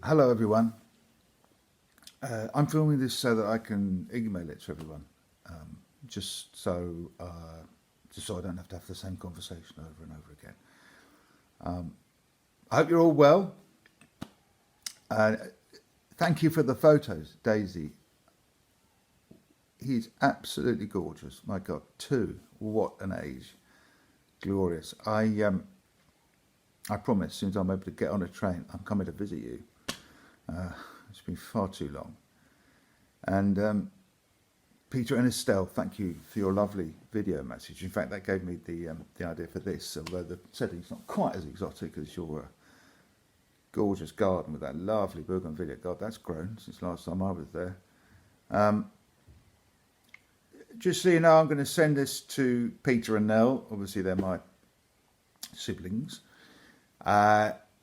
Hello everyone. I'm filming this so that I can email it to everyone, just so I don't have to have the same conversation over and over again. I hope you're all well. Thank you for the photos, Daisy. He's absolutely gorgeous. My God, 2. What an age. Glorious. I promise, as soon as I'm able to get on a train, I'm coming to visit you. It's been far too long. And Peter and Estelle, thank you for your lovely video message. In fact, that gave me the idea for this, although the setting's not quite as exotic as your gorgeous garden with that lovely bougainvillea. God, that's grown since last time I was there. Just so you know, I'm going to send this to Peter and Nell. Obviously, they're my siblings.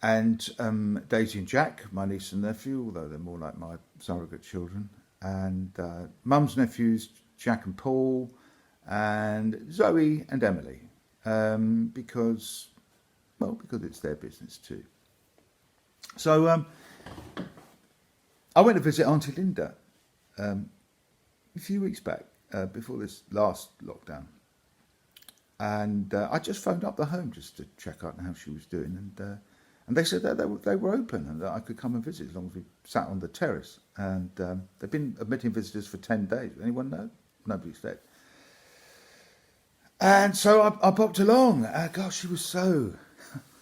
And Daisy and Jack, my niece and nephew, although they're more like my surrogate children. And Mum's nephews, Jack and Paul, and Zoe and Emily, because it's their business too. So I went to visit Auntie Linda a few weeks back, before this last lockdown. And I just phoned up the home just to check out how she was doing. And they said that they were open and that I could come and visit as long as we sat on the terrace. And they've been admitting visitors for 10 days. Anyone know? Nobody said. And so I popped along. Gosh, she was so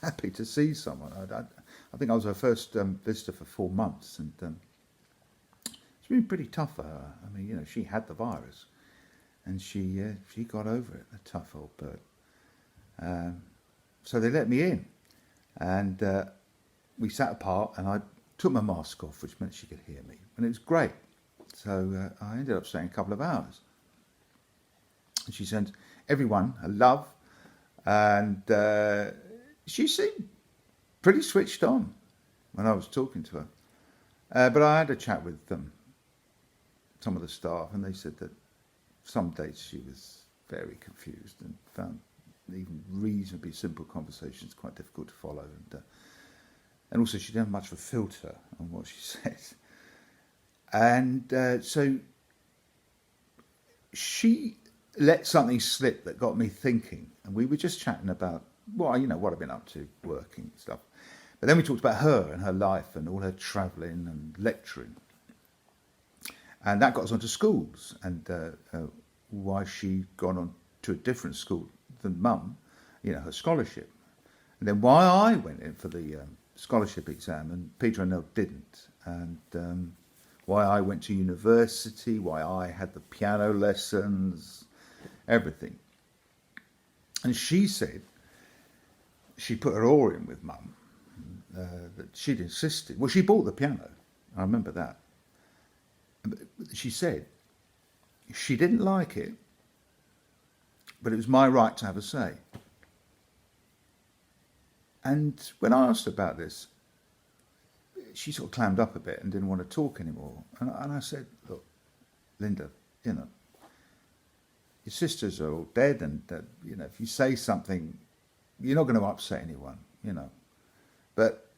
happy to see someone. I think I was her first visitor for 4 months. And it's been pretty tough for her. I mean, you know, she had the virus. And she got over it, the tough old bird. So they let me in. And we sat apart and I took my mask off, which meant she could hear me. And it was great. So I ended up staying a couple of hours. And she sent everyone a love. And she seemed pretty switched on when I was talking to her. But I had a chat with some of the staff, and they said that some days she was very confused and found even reasonably simple conversations quite difficult to follow, and also she didn't have much of a filter on what she said. And so she let something slip that got me thinking, and we were just chatting about what I've been up to, working and stuff. But then we talked about her and her life and all her travelling and lecturing. And that got us onto schools and why she'd gone on to a different school than Mum, her scholarship. And then why I went in for the scholarship exam and Peter and Nell didn't. And why I went to university, why I had the piano lessons, everything. And she said she put her oar in with Mum, that she'd insisted. Well, she bought the piano. I remember that. She said she didn't like it, but it was my right to have a say. And when I asked about this, she sort of clammed up a bit and didn't want to talk anymore. And I said, look, Linda, your sisters are all dead, and if you say something, you're not going to upset anyone, But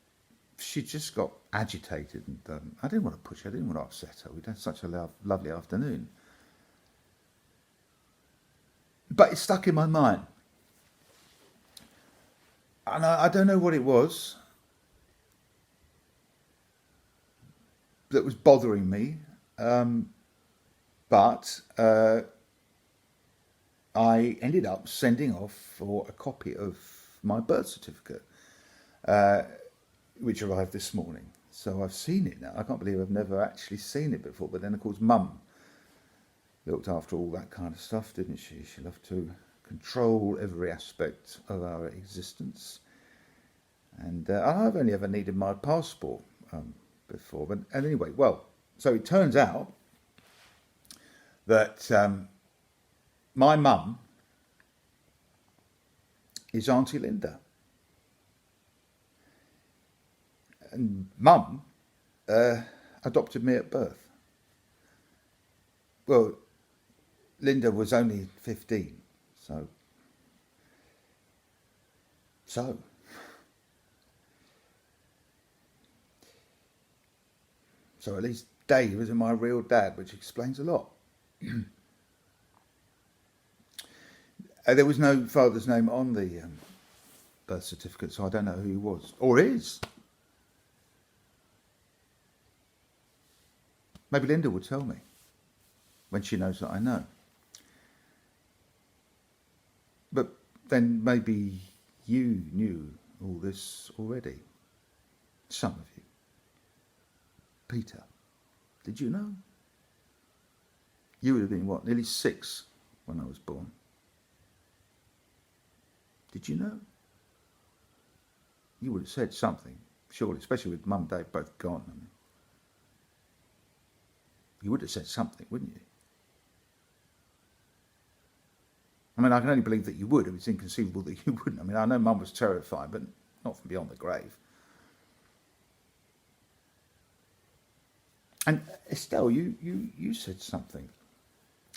she just got agitated, and I didn't want to push her, I didn't want to upset her. We'd had such a lovely afternoon. But it stuck in my mind. And I don't know what it was that was bothering me. But I ended up sending off for a copy of my birth certificate, which arrived this morning. So I've seen it now. I can't believe I've never actually seen it before. But then, of course, Mum looked after all that kind of stuff, didn't she? She loved to control every aspect of our existence. And I've only ever needed my passport before. But anyway, so it turns out that my mum is Auntie Linda. And Mum adopted me at birth. Well, Linda was only 15, so So at least Dave isn't my real dad, which explains a lot. There was no father's name on the birth certificate, so I don't know who he was, or is. Maybe Linda will tell me when she knows that I know. But then maybe you knew all this already. Some of you. Peter, did you know? You would have been, what, nearly 6 when I was born. Did you know? You would have said something, surely, especially with Mum and Dave both gone. I mean, you would have said something, wouldn't you? I mean, I can only believe that you would. It's inconceivable that you wouldn't. I mean, I know Mum was terrified, but not from beyond the grave. And Estelle, you said something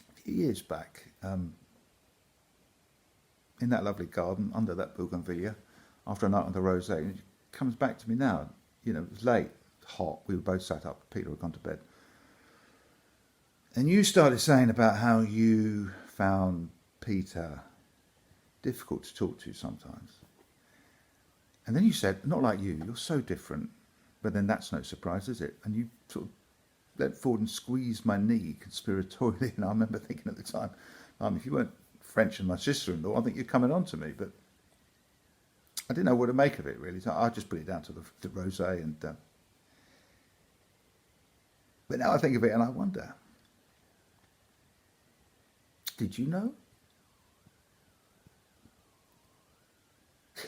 a few years back in that lovely garden under that bougainvillea after a night on the rosé. And it comes back to me now. You know, it was late, hot. We were both sat up. Peter had gone to bed. And you started saying about how you found Peter difficult to talk to sometimes. And then you said, not like you, you're so different. But then that's no surprise, is it? And you sort of leant forward and squeezed my knee conspiratorially. And I remember thinking at the time, if you weren't French and my sister-in-law, I think you're coming on to me. But I didn't know what to make of it, really. So I just put it down to the rosé. And but now I think of it and I wonder, did you know?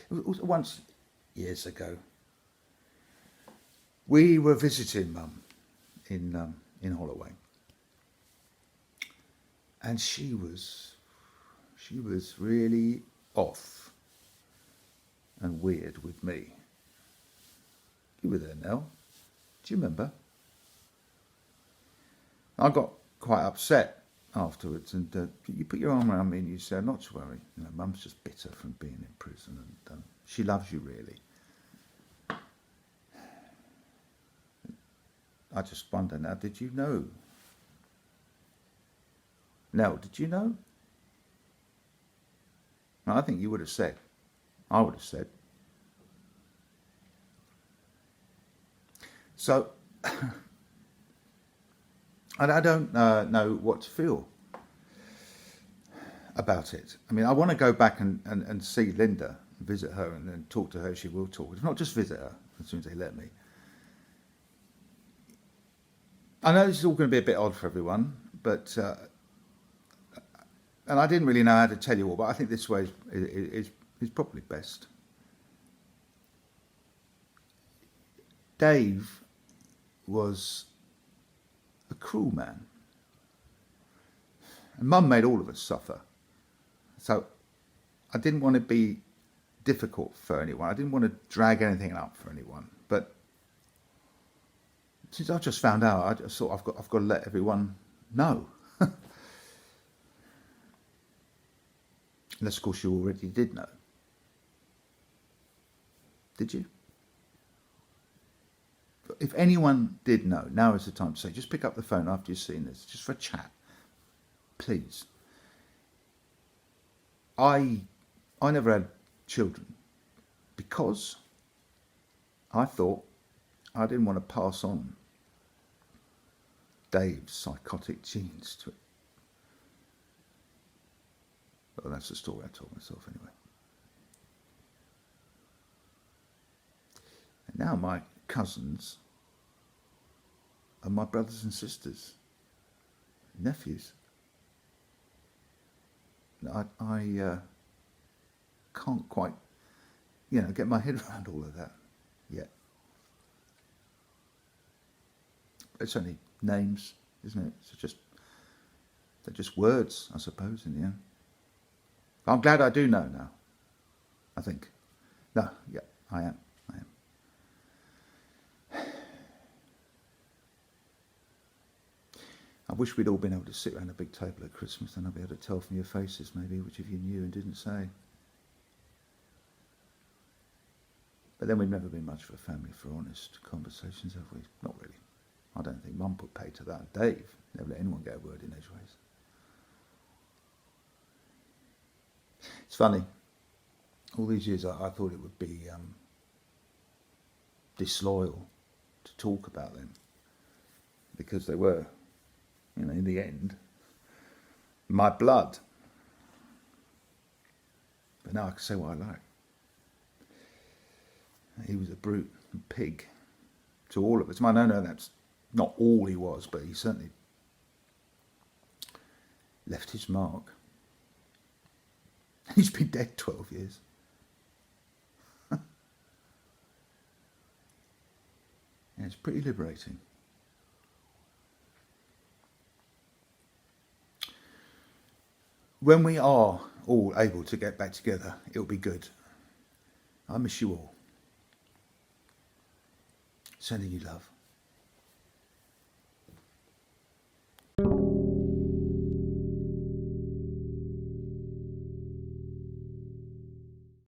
Once, years ago, we were visiting Mum in Holloway, and she was really off and weird with me. You were there, Nell. Do you remember? I got quite upset afterwards, and you put your arm around me and you said, not to worry, you know, Mum's just bitter from being in prison, and she loves you really. I just wonder now, did you know? Nell, did you know? No, I think you would have said. I would have said. So, and I don't know what to feel about it. I mean, I want to go back and see Linda, visit her, and then talk to her. She will talk. If not, just visit her as soon as they let me. I know this is all going to be a bit odd for everyone, but and I didn't really know how to tell you all, but I think this way is probably best. Dave was a cruel man, and Mum made all of us suffer. So I didn't want to be difficult for anyone. I didn't want to drag anything up for anyone. But since I've just found out, I just thought I've got to let everyone know. Unless, of course, you already did know. Did you? If anyone did know, now is the time to say, just pick up the phone after you've seen this, just for a chat, please. I never had children because I thought I didn't want to pass on Dave's psychotic genes to it. Well, that's the story I told myself anyway. And now my cousins are my brothers and sisters, nephews. I can't quite, get my head around all of that yet. It's only names, isn't it? They're just words, I suppose, in the end. I'm glad I do know now, I think. No, yeah, I am. I wish we'd all been able to sit around a big table at Christmas, and I'd be able to tell from your faces maybe which of you knew and didn't say. But then we've never been much of a family for honest conversations, have we? Not really. I don't think Mum put pay to that. Dave never let anyone get a word in edgeways. It's funny. All these years I thought it would be disloyal to talk about them, because they were, in the end, my blood. But now I can say what I like. He was a brute, a pig, to all of us. I know that's not all he was, but he certainly left his mark. He's been dead 12 years. Yeah, it's pretty liberating. When we are all able to get back together, it'll be good. I miss you all. Sending you love.